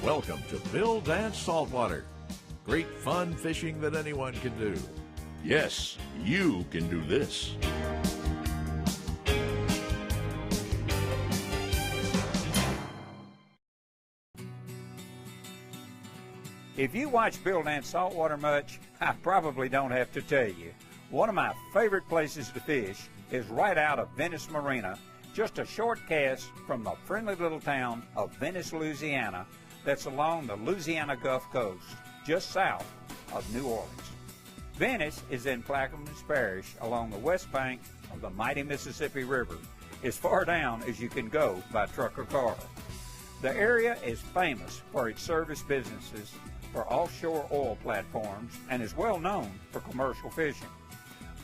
Welcome to Bill Dance Saltwater. Great fun fishing that anyone can do. Yes, you can do this. If you watch Bill Dance Saltwater much, I probably don't have to tell you. One of my favorite places to fish is right out of Venice Marina, just a short cast from the friendly little town of Venice, Louisiana, that's along the Louisiana Gulf Coast, just south of New Orleans. Venice is in Plaquemines Parish along the west bank of the mighty Mississippi River, as far down as you can go by truck or car. The area is famous for its service businesses, for offshore oil platforms, and is well known for commercial fishing.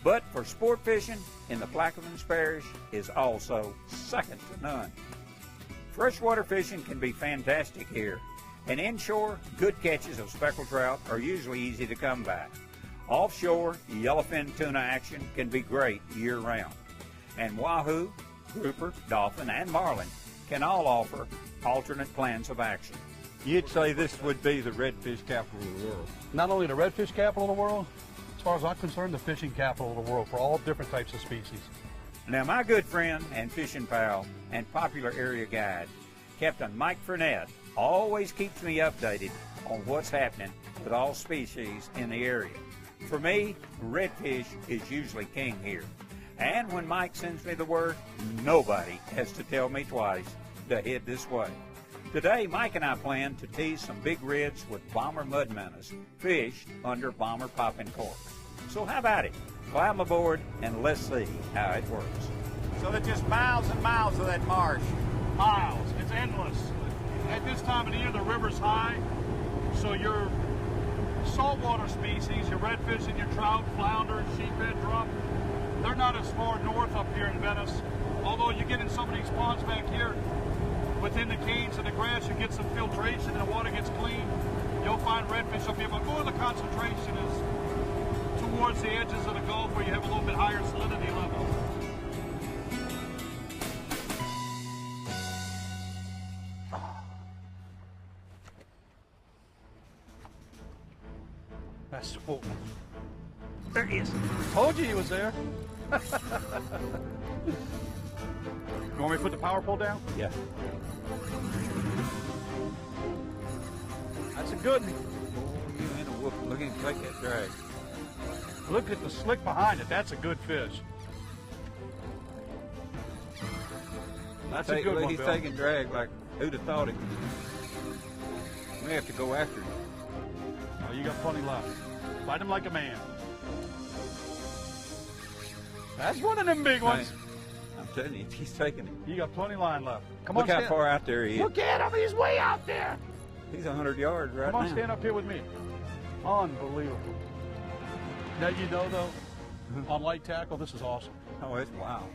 But for sport fishing in the Plaquemines Parish is also second to none. Freshwater fishing can be fantastic here, and inshore, good catches of speckled trout are usually easy to come by. Offshore, yellowfin tuna action can be great year-round, and wahoo, grouper, dolphin, and marlin can all offer alternate plans of action. You'd say this would be the redfish capital of the world. Not only the redfish capital of the world, as far as I'm concerned, the fishing capital of the world for all different types of species. Now, my good friend and fishing pal and popular area guide, Captain Mike Frenette, always keeps me updated on what's happening with all species in the area. For me, redfish is usually king here. And when Mike sends me the word, nobody has to tell me twice to head this way. Today, Mike and I plan to tease some big reds with bomber mud minnows fished under bomber popping cork. So how about it? Climb aboard and let's see how it works. So there's just miles and miles of that marsh. Miles, it's endless. At this time of the year, the river's high, so your saltwater species, your redfish and your trout, flounder, sheephead, drum, they're not as far north up here in Venice. Although you get in some of these ponds back here, within the canes and the grass, you get some filtration and the water gets clean. You'll find redfish up here, but more of the concentration is towards the edges of the Gulf where you have a little bit higher salinity level. That's full. There he is. Told you he was there. You want me to put the power pole down? Yeah. That's a good one. You ain't a whoop. Look at him take that drag. Look at the slick behind it. That's a good fish. That's a good one, He's Bill. taking drag like who'd have thought it. We have to go after him. Oh, you got plenty left. Fight him like a man. That's one of them big ones. Hey, I'm telling you, he's taking it. You got plenty line left. Come Look on, how far out there he is. Look at him. He's way out there. He's 100 yards right now. Come on, stand up here with me. Unbelievable. Now, you know, though, on light tackle, this is awesome. Oh, it's wow.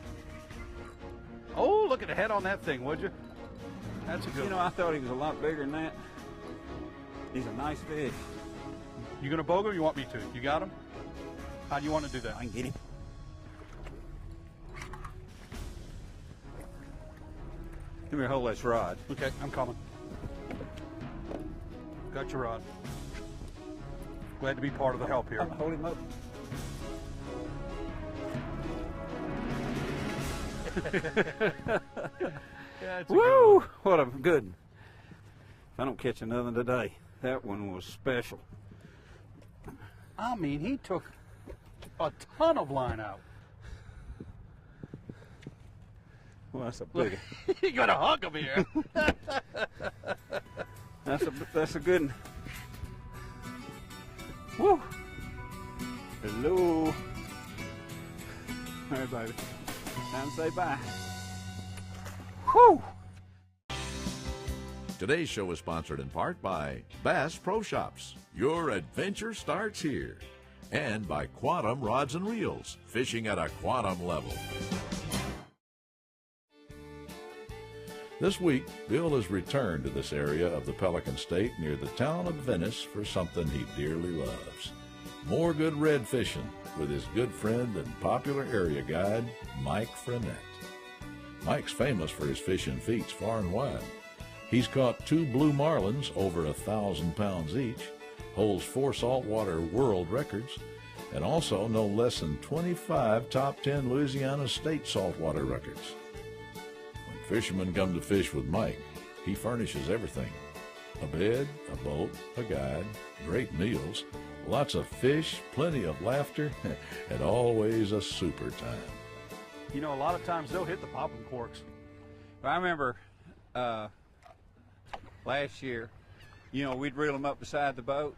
Oh, look at the head on that thing, would you? That's a good You know, one. I thought he was a lot bigger than that. He's a nice fish. You going to bogue him or you want me to? You got him? How do you want to do that? I can get him. Give me a hold of this rod. Okay, I'm coming. Got your rod. Glad to be part of the help here. Hold him up. Yeah, it's a Woo! What a good one. If I don't catch another today, that one was special. I mean, he took a ton of line out. Well, that's a big one. You got to hug him here. That's a good one. Woo! Hello. All right, baby. Time to say bye. Whew! Today's show is sponsored in part by Bass Pro Shops. Your adventure starts here. And by Quantum Rods and Reels, fishing at a quantum level. This week, Bill has returned to this area of the Pelican State near the town of Venice for something he dearly loves. More good red fishing with his good friend and popular area guide, Mike Frenette. Mike's famous for his fishing feats far and wide, He's caught 2 blue marlins, over 1,000 pounds each, holds 4 saltwater world records, and also no less than 25 top 10 Louisiana state saltwater records. When fishermen come to fish with Mike, he furnishes everything: a bed, a boat, a guide, great meals, lots of fish, plenty of laughter, and always a super time. You know, a lot of times they'll hit the popping corks. I remember last year, you know, we'd reel them up beside the boat,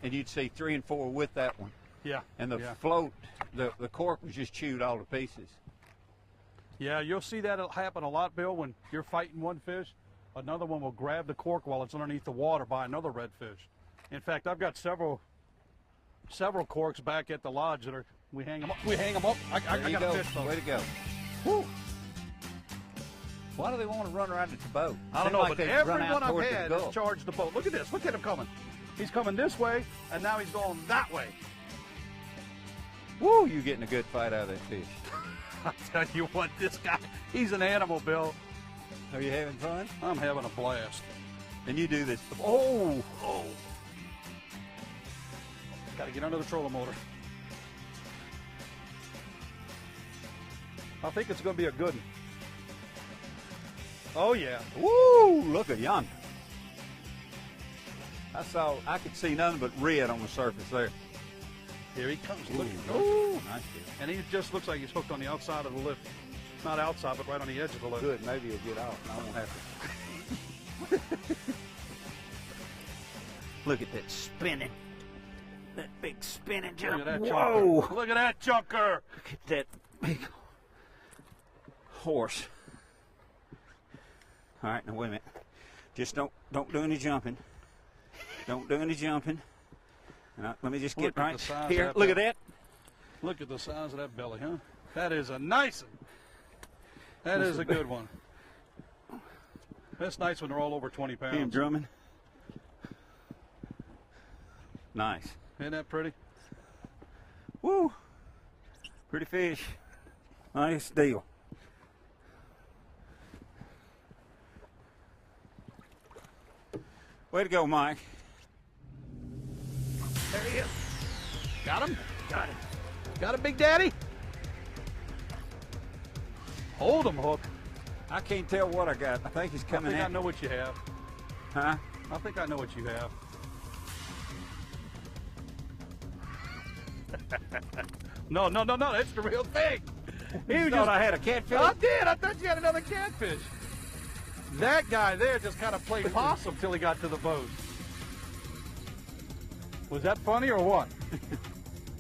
and you'd see 3 and 4 with that one. Yeah. And the float, the cork was just chewed all to pieces. Yeah, you'll see that happen a lot, Bill, when you're fighting one fish. Another one will grab the cork while it's underneath the water by another redfish. In fact, I've got several corks back at the lodge that are, we hang them up. I got a fish though. Way to go. Woo. Why do they want to run right at the boat? I don't know, Seems but they every run out one I've toward the had Gulf. has charged the boat. Look at this. Look at him coming. He's coming this way, and now he's going that way. Woo, you're getting a good fight out of that fish. I tell you what, this guy, he's an animal, Bill. Are you having fun? I'm having a blast. And you do this. Oh. Got to get under the trolling motor. I think it's going to be a good one. Oh, yeah. Woo, look at yonder. I could see nothing but red on the surface there. Here he comes. Look. Ooh, nice fish. And he just looks like he's hooked on the outside of the lift. Not outside, but right on the edge of the lift. Good, maybe he'll get off and I won't have to. Look at that spinning. That big spinning jump. Look at that Whoa! junker. Look at that junker. Look at that big horse. All right, now wait a minute. Just don't do any jumping. Don't do any jumping. Let me just get right here. Look at that. Look at the size of that belly, huh? That is a nice one. That is a good one. That's nice when they're all over 20 pounds. Him drumming. Nice. Isn't that pretty? Woo. Pretty fish. Nice deal. Way to go, Mike. There he is. Got him? Got him. Got him, Big Daddy? Hold him, Hook. I can't tell what I got. I think he's coming I think at I know what you have. Huh? I think I know what you have. No, that's the real thing. You thought I had a catfish? I did. I thought you had another catfish. That guy there just kind of played possum till he got to the boat. Was that funny or what?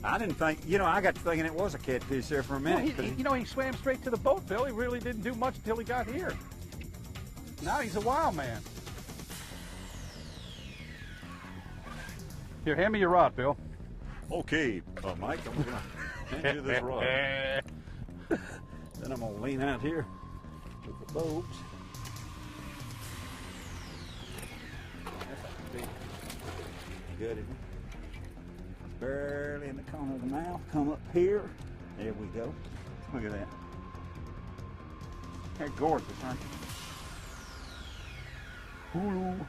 I didn't think, I got to thinking it was a catfish there for a minute. Well, he swam straight to the boat, Bill. He really didn't do much until he got here. Now he's a wild man. Here, hand me your rod, Bill. Okay, Mike, I'm going to hand you this rod. Then I'm going to lean out here with the boats. Good, isn't it? Barely in the corner of the mouth. Come up here. There we go. Look at that. They're gorgeous, aren't they? Ooh.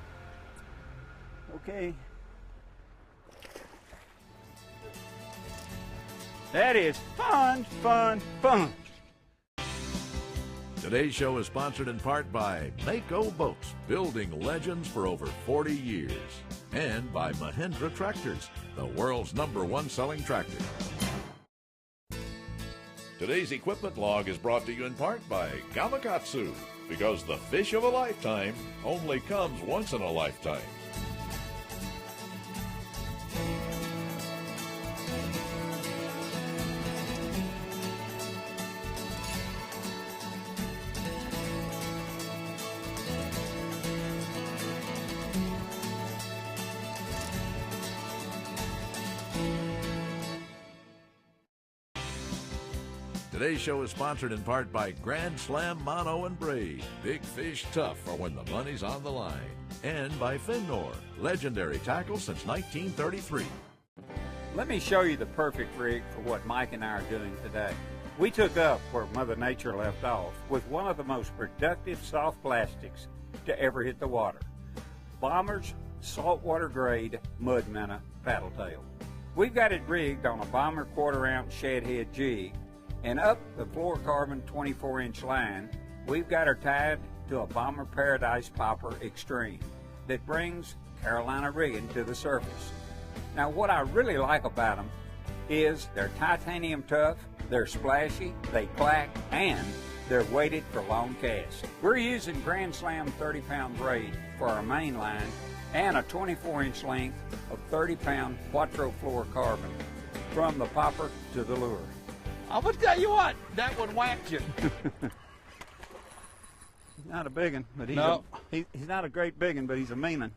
Okay. That is fun, fun, fun. Today's show is sponsored in part by Mako Boats, building legends for over 40 years. And by Mahindra Tractors, the world's #1 selling tractor. Today's equipment log is brought to you in part by Gamakatsu, because the fish of a lifetime only comes once in a lifetime. Today's show is sponsored in part by Grand Slam Mono and Braid. Big fish tough for when the money's on the line. And by Finnor, legendary tackle since 1933. Let me show you the perfect rig for what Mike and I are doing today. We took up where Mother Nature left off with one of the most productive soft plastics to ever hit the water. Bomber's saltwater grade mud minnow paddle tail. We've got it rigged on a Bomber 1/4 ounce shad head jig, and up the fluorocarbon 24-inch line, we've got her tied to a Bomber Paradise Popper Extreme that brings Carolina rigging to the surface. Now what I really like about them is they're titanium tough, they're splashy, they clack, and they're weighted for long casts. We're using Grand Slam 30-pound braid for our main line and a 24-inch length of 30-pound Quattro fluorocarbon from the popper to the lure. I'm gonna tell you what, that one whacked you. Not a big one, but he's not a great big one, but he's a mean one.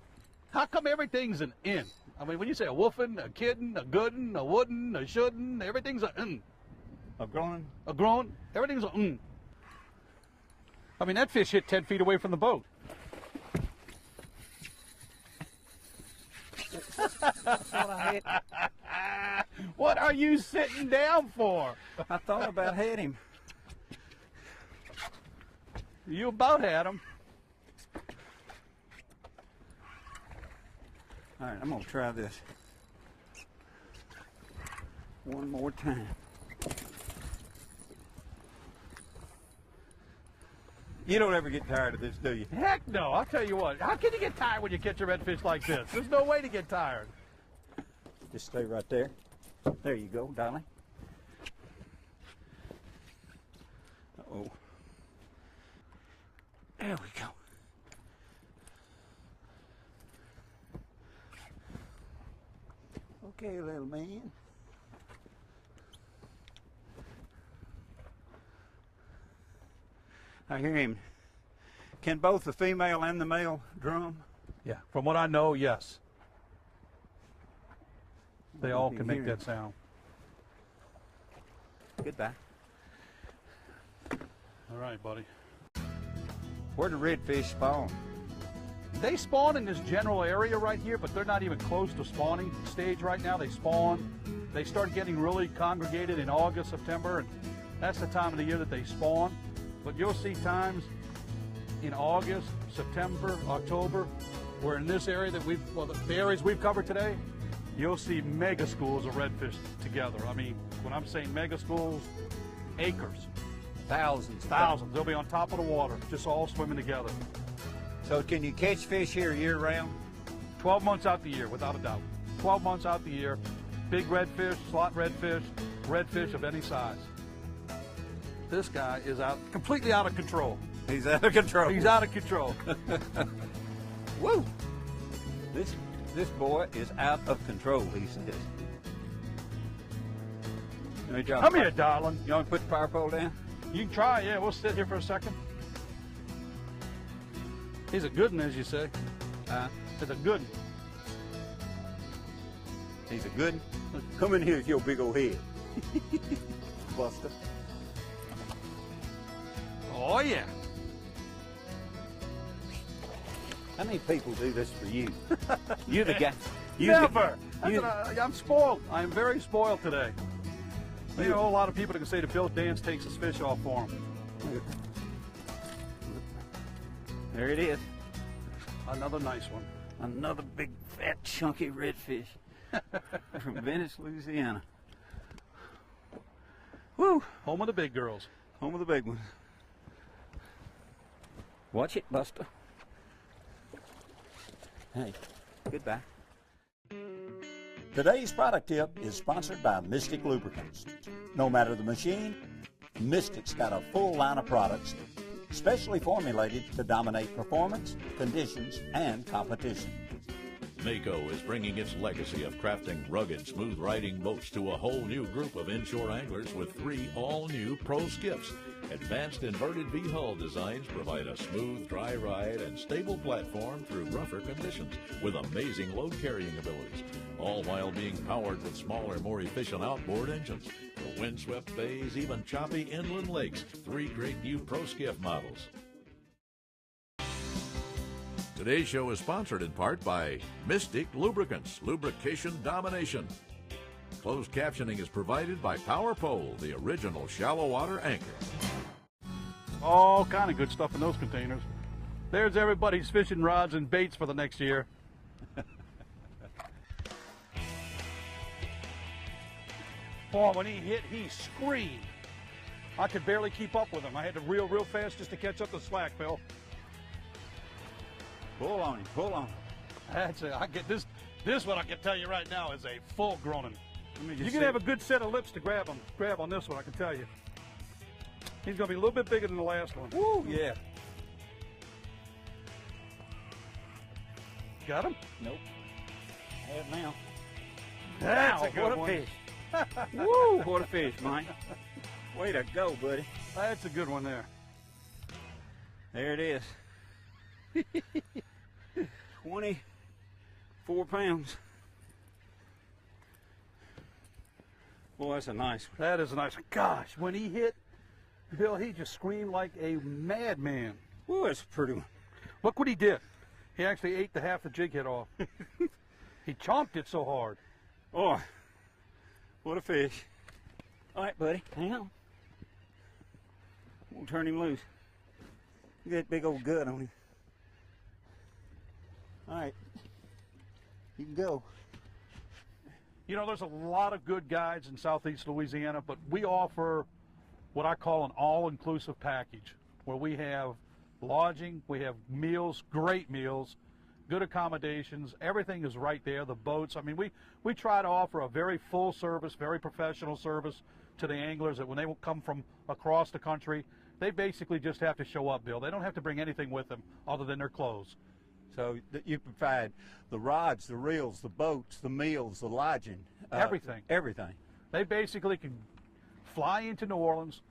How come everything's an in? I mean, when you say a woofin', a kiddin', a goodin', a wouldn't, a shouldn't, everything's a in. A growing? A growing, everything's a in. I mean, that fish hit 10 feet away from the boat. That's what I hit. What are you sitting down for? I thought about hitting him. You about had him. All right, I'm gonna try this one more time. You don't ever get tired of this, do you? Heck no, I'll tell you what. How can you get tired when you catch a redfish like this? There's no way to get tired. Just stay right there. There you go, darling. Uh-oh. There we go. Okay, little man. I hear him. Can both the female and the male drum? Yeah, from what I know, yes. They all can make that sound. Goodbye. All right, buddy. Where do redfish spawn? They spawn in this general area right here, but they're not even close to spawning stage right now. They spawn. They start getting really congregated in August, September, and that's the time of the year that they spawn. But you'll see times in August, September, October, where in this area that the areas we've covered today, you'll see mega schools of redfish together. I mean, when I'm saying mega schools, acres. Thousands. They'll be on top of the water, just all swimming together. So can you catch fish here year round? 12 months out the year, without a doubt. 12 months out the year. Big redfish, slot redfish, redfish of any size. This guy is completely out of control. He's out of control. He's out of control. Woo! This boy is out of control, he says. Come here, darling. You want to put the power pole down? You can try, yeah. We'll sit here for a second. He's a good one, as you say. He's a good one. He's a good one? Come in here with your big old head. Buster. Oh, yeah. How many people do this for you? You're the guy. Never. I'm spoiled. I'm very spoiled today. You know, a lot of people that can say that Bill Dance takes his fish off for him. There it is. Another nice one. Another big, fat, chunky redfish from Venice, Louisiana. Woo! Home of the big girls. Home of the big ones. Watch it, Buster. Hey, goodbye. Today's product tip is sponsored by Mystic Lubricants. No matter the machine, Mystic's got a full line of products specially formulated to dominate performance, conditions, and competition. Mako is bringing its legacy of crafting rugged, smooth-riding boats to a whole new group of inshore anglers with 3 all-new Pro Skiffs. Advanced inverted V-hull designs provide a smooth, dry ride and stable platform through rougher conditions with amazing load-carrying abilities, all while being powered with smaller, more efficient outboard engines. For windswept bays, even choppy inland lakes, 3 great new Pro Skiff models. Today's show is sponsored in part by Mystic Lubricants, Lubrication Domination. Closed captioning is provided by Power Pole, the original shallow water anchor. All kind of good stuff in those containers. There's everybody's fishing rods and baits for the next year. Boy, when he hit, he screamed. I could barely keep up with him. I had to reel real fast just to catch up the slack, Bill. Pull on him, pull on him. That's it. I get this. This one I can tell you right now is a full groaning. You see. can have a good set of lips to grab on this one, I can tell you. He's going to be a little bit bigger than the last one. Woo, yeah. Got him? Nope. I have now. That's Wow, a good what a one. fish. Woo, what a fish, Mike. Way to go, buddy. That's a good one there. There it is. 24 pounds. Boy, that's a nice one. That is a nice one. Gosh, when he hit, Bill, he just screamed like a madman. Woo, that's a pretty one. Look what he did. He actually ate the half the jig head off. He chomped it so hard. Oh, what a fish. All right, buddy, hang on. We'll turn him loose. Look at that big old gut on him. All right, you can go. You know, there's a lot of good guides in Southeast Louisiana, but we offer what I call an all-inclusive package, where we have lodging, we have meals, great meals, good accommodations. Everything is right there, the boats. I mean, we try to offer a very full service, very professional service to the anglers that when they come from across the country, they basically just have to show up, Bill. They don't have to bring anything with them other than their clothes. So you provide the rods, the reels, the boats, the meals, the lodging. Everything. Everything. They basically can fly into New Orleans,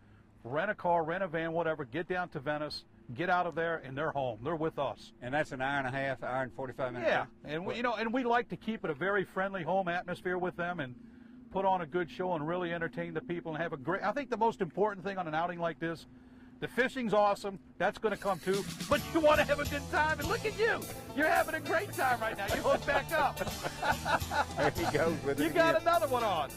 rent a car, rent a van, whatever, get down to Venice, get out of there, and they're home. They're with us. And that's an hour and a half, hour and 45 minutes. Yeah, and we like to keep it a very friendly home atmosphere with them and put on a good show and really entertain the people and have a great. I think the most important thing on an outing like this, the fishing's awesome. That's going to come too. But you want to have a good time, and look at you. You're having a great time right now. You hook back up. There he goes with it. You got again. another one on.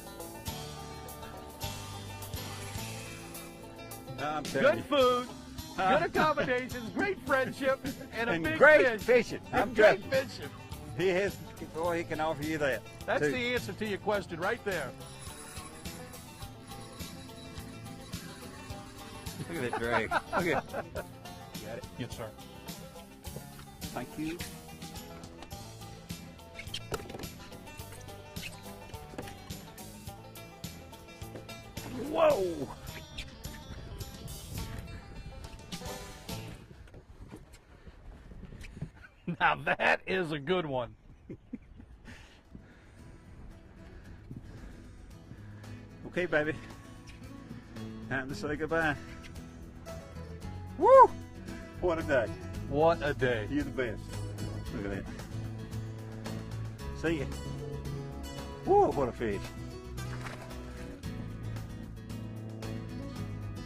I'm telling Good food, good accommodations, great friendship, and a And big great fish. fishing. I'm And great telling you. fishing. He has, boy, he can offer you that. That's too. the answer to your question right there. Look at that drag. Look at it. You got it? Yes, sir. Thank you. Whoa! Now that is a good one. Okay, baby. Time to say goodbye. Woo! What a day. What a day. You're the best. Look at that. See ya. Whoa, what a fish.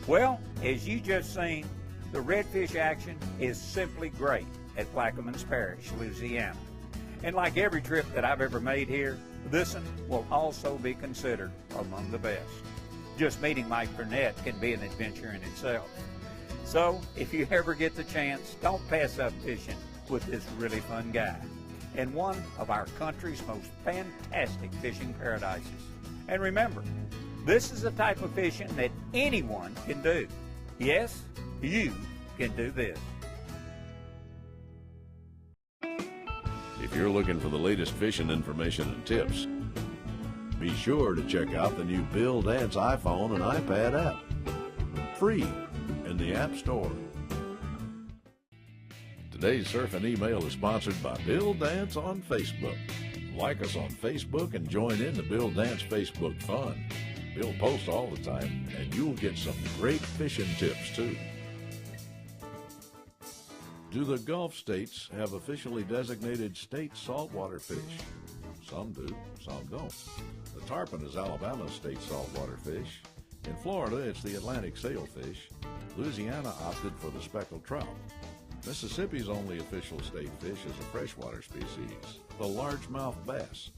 Well, as you just seen, the redfish action is simply great at Plaquemines Parish, Louisiana. And like every trip that I've ever made here, this one will also be considered among the best. Just meeting Mike Frenette can be an adventure in itself. So, if you ever get the chance, don't pass up fishing with this really fun guy in one of our country's most fantastic fishing paradises. And remember, this is the type of fishing that anyone can do. Yes, you can do this. If you're looking for the latest fishing information and tips, be sure to check out the new Bill Dance iPhone and iPad app. Free in the App Store. Today's Surf and Email is sponsored by Bill Dance on Facebook. Like us on Facebook and join in the Bill Dance Facebook fun. Bill posts all the time, and you'll get some great fishing tips too. Do the Gulf states have officially designated state saltwater fish? Some do, some don't. The tarpon is Alabama's state saltwater fish. In Florida, it's the Atlantic sailfish. Louisiana opted for the speckled trout. Mississippi's only official state fish is a freshwater species, the largemouth bass.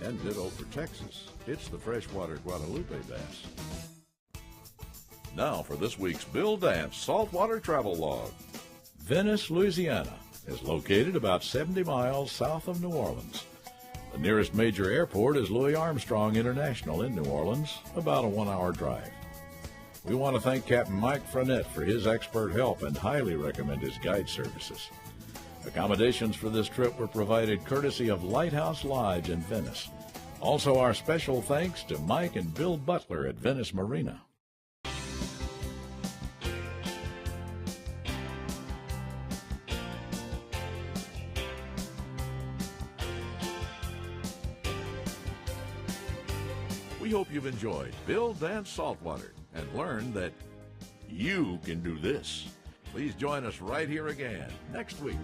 And ditto for Texas. It's the freshwater Guadalupe bass. Now for this week's Bill Dance Saltwater Travel Log. Venice, Louisiana is located about 70 miles south of New Orleans. The nearest major airport is Louis Armstrong International in New Orleans, about a 1-hour drive. We want to thank Captain Mike Frenette for his expert help and highly recommend his guide services. Accommodations for this trip were provided courtesy of Lighthouse Lodge in Venice. Also, our special thanks to Mike and Bill Butler at Venice Marina. We hope you've enjoyed Bill Dance Saltwater and learned that you can do this. Please join us right here again next week.